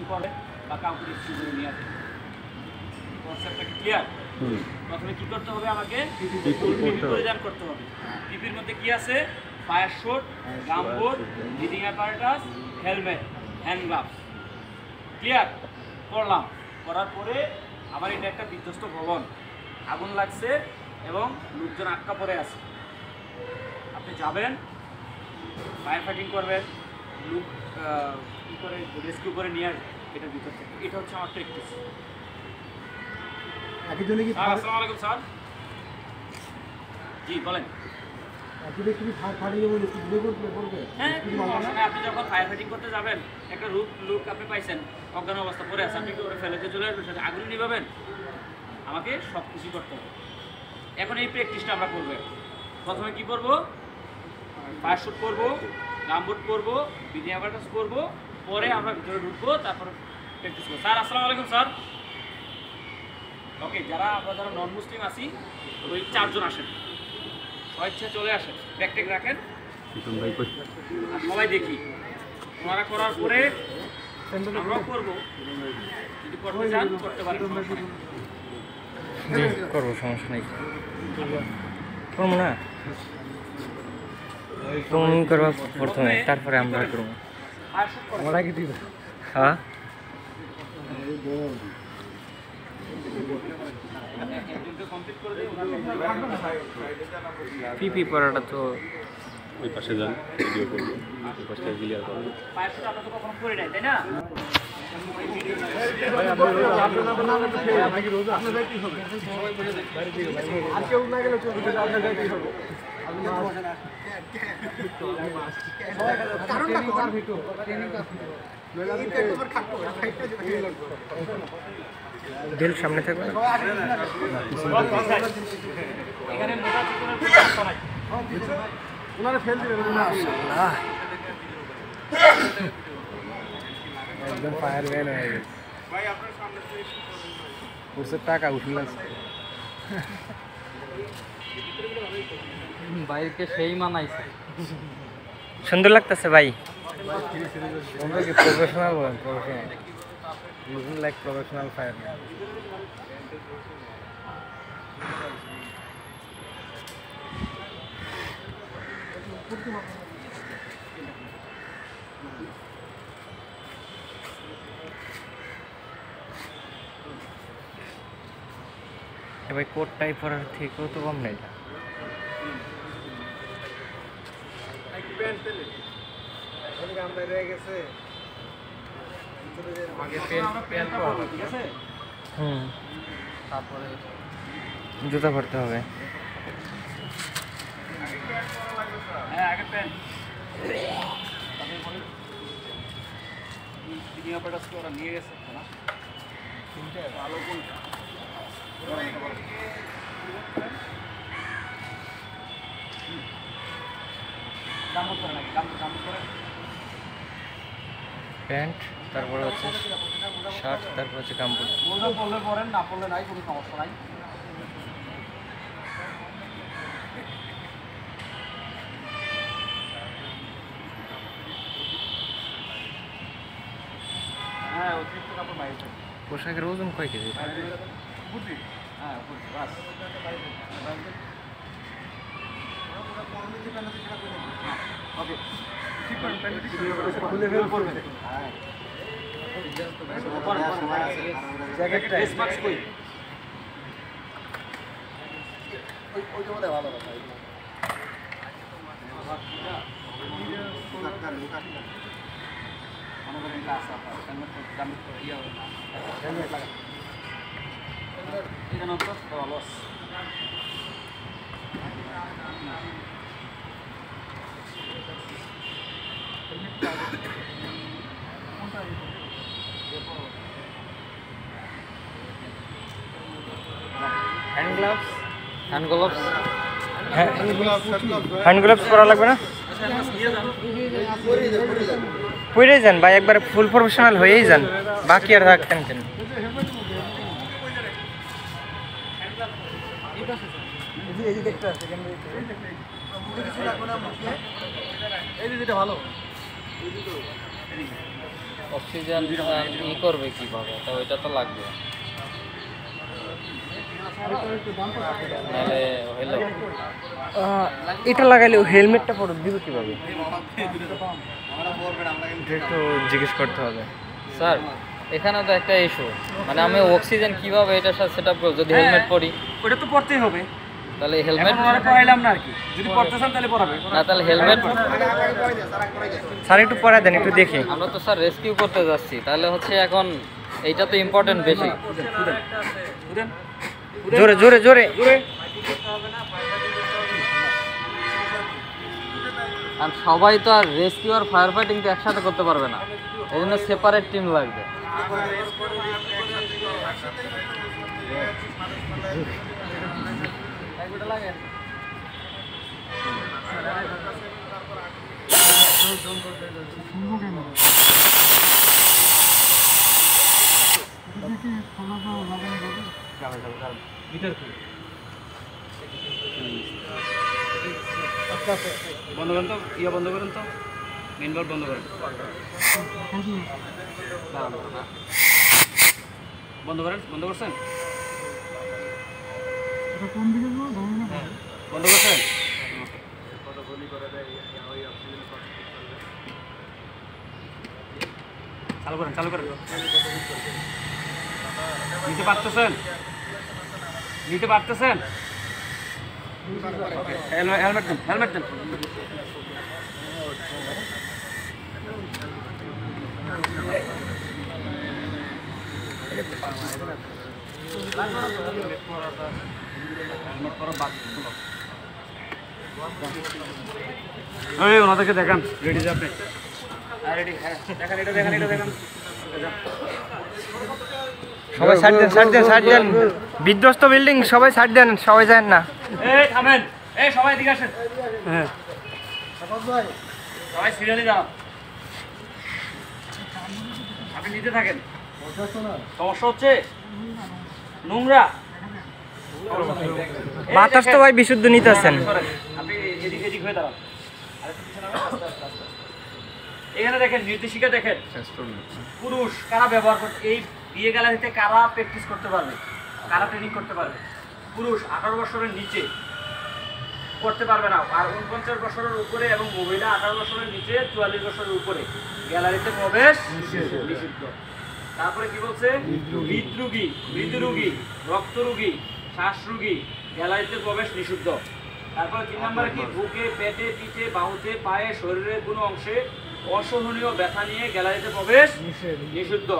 Testing করে বা কাউকে টেস্টিং করে নিয়ে আসে। কনসেপ্টটা কি ক্লিয়ার? প্রথমে কি করতে হবে? আমাকে পরিধান করতে হবে। পিপির মধ্যে কি আছে? Fire shoot, gumboot, breathing apparatus, helmet, hand gloves. Clear? করলাম। করার পরে আবার এটা একটা বিধ্বস্ত ভবন, আগুন লাগছে এবং লোকজন আটকা পড়ে আছে। আপনি যাবেন, ফায়ার ফাইটিং করবেন, লোক কী করে রেস্কিউ করে নিয়ে আসবেন এটার ভিতর থেকে। এটা হচ্ছে আমার প্র্যাকটিস। আসসালামু আলাইকুম স্যার। জি বলেন। হ্যাঁ, আপনি যখন ফায়ার ফাইটিং করতে যাবেন, একটা লোক আপনি পাইছেন অজ্ঞান অবস্থা পড়ে আছে, আপনি কি করে ফেলেতে চলে আসবেন? সেটা আগুন নিভাবেন? আমাকে সব কিছু করতে হবে। এখন এই প্র্যাকটিসটা আমরা করবো। প্রথমে কি করব? ফায়ার শুট করবো, গামবুট করবো, ব্রিদিং অ্যাপারেটাস করবো, পরে আমরা ভিতরে ঢুকবো, তারপর প্র্যাকটিস করবো। স্যার আসসালামু আলাইকুম স্যার। ওকে, আমরা যারা নন মুসলিম আছি ওই 4 জন আসেন, স্বেচ্ছা চলে আসেন, প্র্যাকটিস রাখেন আর সবাই দেখি। ওনারা করার পরে আমরাও করবো, যদি করতে চান করতে পারেন, করবো, সমস্যা নেই। করবো না, তুমি করবা প্রথমে, তারপরে আমরা করবো। হ্যাঁ, পিপি পড়াটা তো ওই পাশে যান, ভিডিও করবো, ওই পাশটা ক্লিয়ার করবো। আপনার তো কখনো করে নাই, তাই না? দিল সামনে থাকবে না, এখানে মোটা ওনারা ফেল দিবেন একদম ফায়ার ম্যান হয়ে গেছে ভাই। আপনার সামনে ওর টাকা উঠল বাইরকে সেই মানাইছে, সুন্দর লাগতেছে ভাই। প্রফেশনাল বলেন, professional looking like professional fire man. ভাই কোটটাই পরার থেকেও তো কম নেই। তারপরে জুতা পরতে হবে। হ্যাঁ, আগে প্যান্ট, ব্রিদিং অ্যাপারেটাস ওরা নিয়ে গেছে না, ভালো কোনটা গামবুট করে নাকি? গামবুট করে প্যান্ট, তারপরে হচ্ছে শার্ট, তারপর হচ্ছে গামবুট। বললে পড়লে পড়েন, না পড়লে নাই, কোনো সমস্যা নাই। হ্যাঁ, অতিরিক্ত কাপড় বাইরে থাকে। পোশাকের ওজন কয় কেজি? বুঝলি? হ্যাঁ, বুঝলি, বাস। ওকে, ঠিক করেন, খুলে ফেলে পড়বেন। হ্যাঁ, জ্যাকেটটা স্পার্কস কই? ওই তো ভালো কথা। আমাদের ক্লাস আপনার দামি ইয়ে হেলমেট লাগা এটা নষ্ট loss. Hand gloves, hand gloves, hand gloves পরা লাগবে না? পরে যান ভাই, একবার ফুল প্রফেশনাল হয়েই যান, বাকি আর রাখতেন কেন? এই যেটা ভালো অক্সিজেন ই করবে কিভাবে? তো ওইটা তো লাগবে, নাহলে হইলো। এটা লাগাইলে হেলমেটটা পরে দিবে কিভাবে? এটা একটু জিজ্ঞেস করতে হবে। স্যার এখানে তো একটা ইস্যু, মানে আমি অক্সিজেন কিভাবে এটার সাথে সেট আপ করব? যদি হেলমেট পরি ওটা তো পড়তেই হবে। তাহলে হেলমেট এখন ওরা পড়াইলাম না আর কি, যদি পড়তে চান তাহলে পড়াবে। না, তাহলে হেলমেট স্যার একটু পরে দেন, একটু দেখি। আমরা তো স্যার রেস্কিউ করতে যাচ্ছি, তাহলে হচ্ছে এখন এইটা তো ইম্পর্টেন্ট বেশি। বুঝেন? জোরে জোরে জোরে। আর সবাই তো আর রেস্কিউ আর ফায়ার ফাইটিং তো একসাথে করতে পারবে না, এই জন্য সেপারেট টিম লাগবে। বন্ধ করেন তো, বন্ধ করেন তো, মেন বোর্ড বন্ধ করেন। বন্ধ করেন, বন্ধ করছেন? বন্ধ করছেন? চালু করেন, চালু করেন। নিতে পারতেছেন? নিতে পারতেছেন? হেলমেট দেন, হেলমেট দেন। ওনাদেরকে দেখান, রেডি যে আপনি? রেডি, হ্যাঁ দেখেন, এটা দেখেন, এটা দেখেন। সবাই সাইড দেন, সাইড দেন, সাইড দেন। বিধ্বস্ত বিল্ডিং, সবাই সাইড দেন, সবাই যান না। এই থামেন, এই সবাই এদিকে আসেন। হ্যাঁ সবাই সিরিয়ালি দাঁড়ান। আপনি নিতে থাকেন। সমস্যা হচ্ছে নোংরা বাতাস তো ভাই বিশুদ্ধ নিতেছেন। আপনি এদিক এদিক হয়ে দাঁড়ান। আরেকটু পিছনে নামেন, আস্তে আস্তে আস্তে। এখানে দেখেন নির্দেশিকা দেখেন, পুরুষ কারা ব্যবহার করতে, এই বিয়ে গ্যালারিতে কারা প্র্যাকটিস করতে পারবে, কারা ট্রেনিং করতে পারবে? পুরুষ 18 বছরের নিচে করতে পারবে না, আর 49 বছরের উপরে এবং মহিলা 18 বছরের নিচে 44 বছরের উপরে গ্যালারিতে প্রবেশ নিষিদ্ধ। তারপরে কি বলছে? হৃদরোগী, মৃদুরোগী, রক্তরোগী, শ্বাসরোগী গ্যালারিতে প্রবেশ নিষিদ্ধ। তারপরে 3 নম্বরে কি? বুকে, পেটে, পিঠে, বাহুতে, পায়ে, শরীরের কোনো অংশে অসহনীয় ব্যথা নিয়ে গ্যালারিতে প্রবেশ নিষিদ্ধ।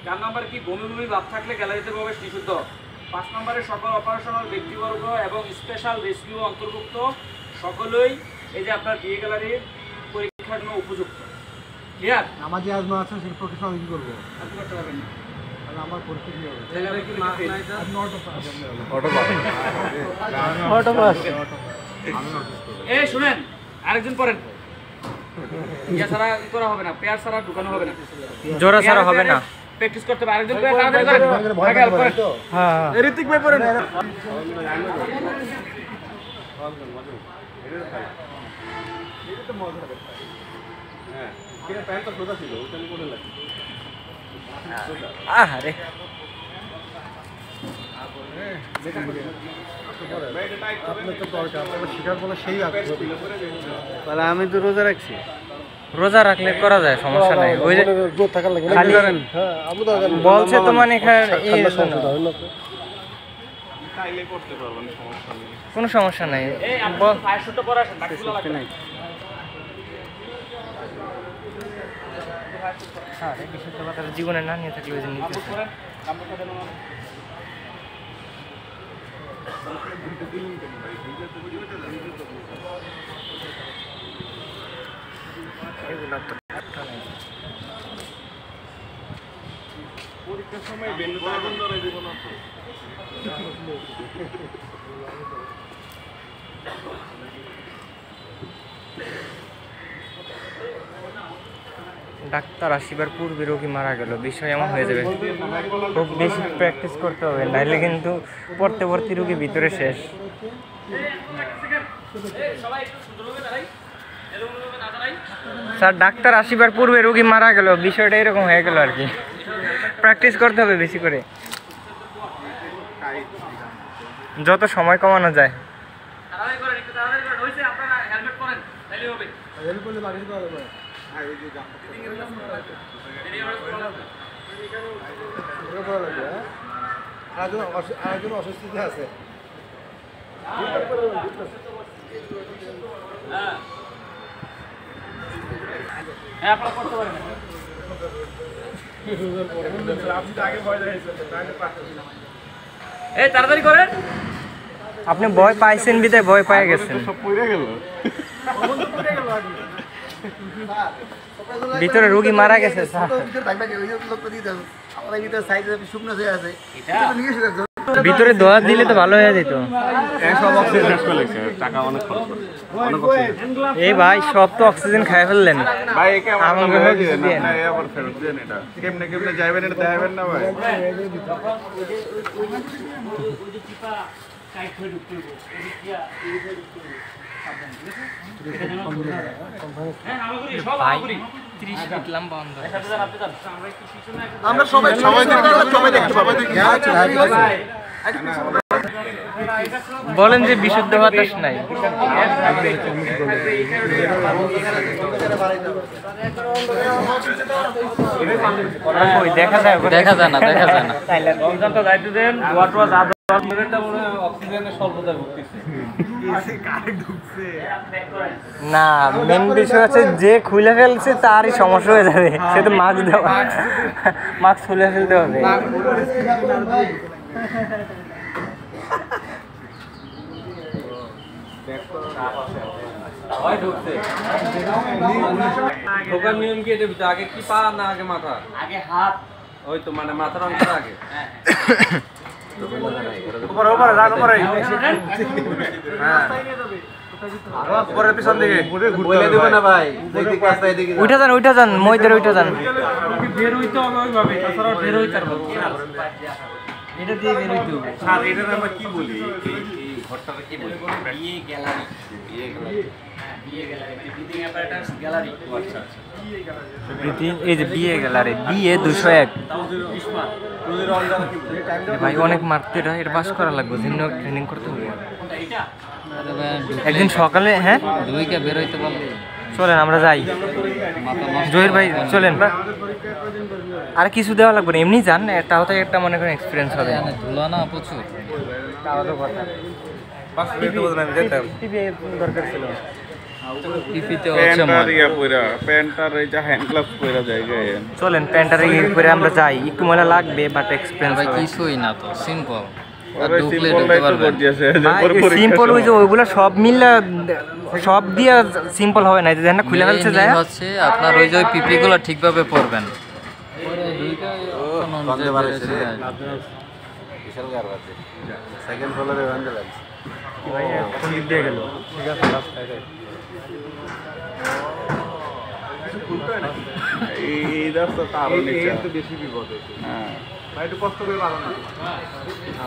4 নম্বরে কি? বমি বমি ভাব থাকলে গ্যালারিতে প্রবেশ নিষিদ্ধ। 5 নম্বরে সকল অপারেশনাল ব্যক্তিবর্গ এবং স্পেশাল রেস্কিউ অন্তর্ভুক্ত সকলেই এই যে আপনার বিয়ে গ্যালারির পরীক্ষার জন্য উপযুক্ত। ক্লিয়ার? আমার যে আজমা আছে সেই প্রতিষ্ঠান কি করবো? আপনি করতে পারবেন না। তাহলে আমার পরিস্থিতি কি হবে? এই শুনেন, আরেকজন পড়েন। ইয়া ছাড়া ই করা হবে না, পেয়ার ছাড়া ঢুকানো হবে না, জোড়া ছাড়া হবে না। প্র্যাকটিস করতে হবে। আরেকজন পেয়ার তাড়াতাড়ি করেন। আগে হেল্প করেন। হ্যাঁ ঋতিক ভাই পড়েন। আরে তাহলে আমি তো রোজা রাখছি। রোজা রাখলে করা যায়, সমস্যা নাই। ওই যে খালি বলছে তো মানে কোনো সমস্যা নাই। এই আপনি ফায়ার শুটটা পরে আসেন, বাকিগুলো লাগবে না। হ্যাঁ বিশুদ্ধ কথা জীবনে না নিয়ে থাকলে ওই যে নিতে করেন, গামছা দেন ওনার। এগুলো তো পরীক্ষার সময় বেন্ডটা আগুন ধরে দিব না তো। ডাক্তার আসিবার পূর্বে রোগী মারা গেল, বিষয় এমন হয়ে যাবে। খুব বেশি প্র্যাকটিস করতে হবে, নাইলে কিন্তু পড়তে পড়তে রোগী ভিতরে শেষ। সবাই একটু সুন্দরভাবে দাঁড়াই, এরকমভাবে না দাঁড়াই। স্যার ডাক্তার আসিবার পূর্বে রোগী মারা গেল, বিষয়টা এরকম হয়ে গেল আর কি। প্র্যাকটিস করতে হবে বেশি করে, যত সময় কমানো যায়। তাড়াতাড়ি করেন, একটু তাড়াতাড়ি করেন। হইছে, আপনারা হেলমেট পরেন, তাইলেই হবে। আরেকজন অসুস্থতা আছে। হ্যাঁ, আপনারা করতে পারেন। এই তাড়াতাড়ি করেন। আপনি ভয় পাইছেন বিদায় ভয় পেয়ে গেছেন। ভিতরে রোগী মারা গেছে স্যার। ভিতরে দোয়া দিলে তো ভালো হয়ে যেত। টাকা অনেক খরচ করে। এই ভাই সব তো অক্সিজেন খাই ফেললেন। ভাই একে আমাকে আমাকে হয়ে দিবেন দিয়েন। না, আবার ফেরত দেন এটা। কেমনে কেমনে যাবেন এটা দেখাবেন না ভাই। ভাই 30 ফিট লম্বা অন্ধ। আমরা সবাই দেখতে পাবো। বলেন যে বিশুদ্ধ বাতাস নাই। কই দেখা যায়? দেখা যায় না, দেখা যায় না। রমজান তো দায়িত্ব দেন, দোয়া টোয়া যা না, মেন বিষয় আছে যে খুলে ফেলছে তারই সমস্যা হয়ে যাবে। সে তো মাস্ক দেওয়া, মাস্ক খুলে ফেলতে হবে। ঢোকার নিয়ম কি এটা? আগে কি পা না আগে মাথা? আগে হাত। ওই তো মানে মাথার অংশটা আগে। উঠে যান মইদের উঠে যান। বের হইতে হবে ওইভাবে, তাছাড়া বের হইতে পারবো না। এটা দিয়ে বের হইতে হবে। স্যার এটার আমরা কি বলি? এই ঘরটাকে কি বলি? বিয়ে গ্যালারি। বিয়ে গ্যালারি। হ্যাঁ, বিয়ে গ্যালারি, ব্রিদিং অ্যাপারেটাস গ্যালারি। আচ্ছা আচ্ছা। এই যে বিয়ে গ্যালারি, বিয়ে 201। ইসমাত। ভাই অনেক মারতে হয়, এটা পাস করা লাগবে, ট্রেনিং করতে হবে। কোনটা এটা? একদিন সকালে, হ্যাঁ দুইকে বের হইতে পারলে চলেন আমরা যাই। মাথা নষ্ট। জহির ভাই চলেন। আর কিছু দেওয়া লাগবে না, এমনি যান, তাও তো একটা মনে করেন এক্সপিরিয়েন্স হবে। এখানে ধুলা না প্রচুর। দরকার ছিল। পিপিতে হচ্ছে প্যান্টার ইয়া পয়রা, প্যান্টার এই যে হ্যান্ড গ্লাভস পয়রা জায়গায়। চলেন প্যান্টারে করে আমরা যাই, একটু ময়লা লাগবে বাট এক্সপিরিয়েন্স ভাই হবে। কিছুই না তো, সিম্পল। ওরে সিম্পলটাই তো করতেছে যে ভাই, পরে পরীক্ষা সিম্পল ওই যে ওইগুলো সব মিললে সব দিয়ে সিম্পল হবে না, যেন খুলে ফেলছে যায়। হচ্ছে আপনার ওই যে পিপি গুলো ঠিকভাবে পরবেন। সেকেন্ড ফ্লোরে অ্যাম্বুলেন্স। ভাই কোন দিক দিয়ে গেল? ঠিক আছে রাস্তায় এই রাস্তা তো আরো নিচে। একটু বেশি বিপদ হয়েছে। হ্যাঁ ভাই একটু কষ্ট করে বাড়ানো।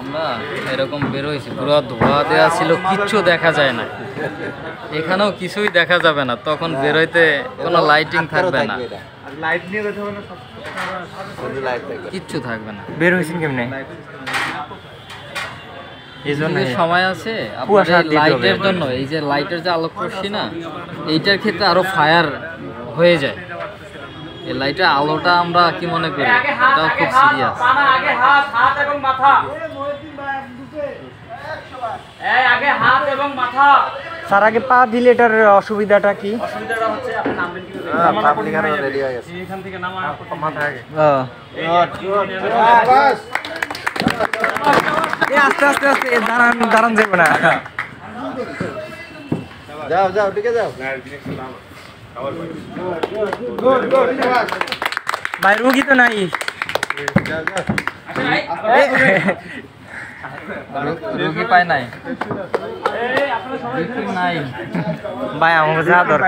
আমরা এরকম বেরোইছি, পুরো ধোয়া দেওয়া ছিল, কিচ্ছু দেখা যায় না। এখানেও কিছুই দেখা যাবে না, তখন বেরোইতে কোনো লাইটিং থাকবে না, আর লাইট নিয়ে যেতে হবে না, সব লাইট থাকবে। কিচ্ছু থাকবে না। বের হয়েছেন কেমনে? এই জন্য যে সময় আছে আপনার কুয়াশা এই দিতে হবে। লাইটের জন্য, এই যে লাইটের যে আলোক রশ্মি না, এইটার ক্ষেত্রে আরো ফায়ার হয়ে যায়। এই লাইটের আলোটা আমরা কি মনে করি, আগে হাত, এটাও আগে খুব হাত, সিরিয়াস। পানা, আগে হাত, হাত এবং মাথা। এই আগে হাত এবং মাথা। স্যার আগে পা দিলে এটার অসুবিধাটা কি? অসুবিধাটা হচ্ছে আপনি নামবেন কিভাবে? পাবলিক আরো রেডি হয়ে গেছে। এখান থেকে নামা মাথা আগে। আস্তে আস্তে আস্তে দাঁড়ান যাবে না। যাও ঢুকে যাও। ভাই রুগী তো নাই। রোগী পায় নাই, এই আপনারা সবাই রোগী নাই। ভাই আমাকে যা দরকার।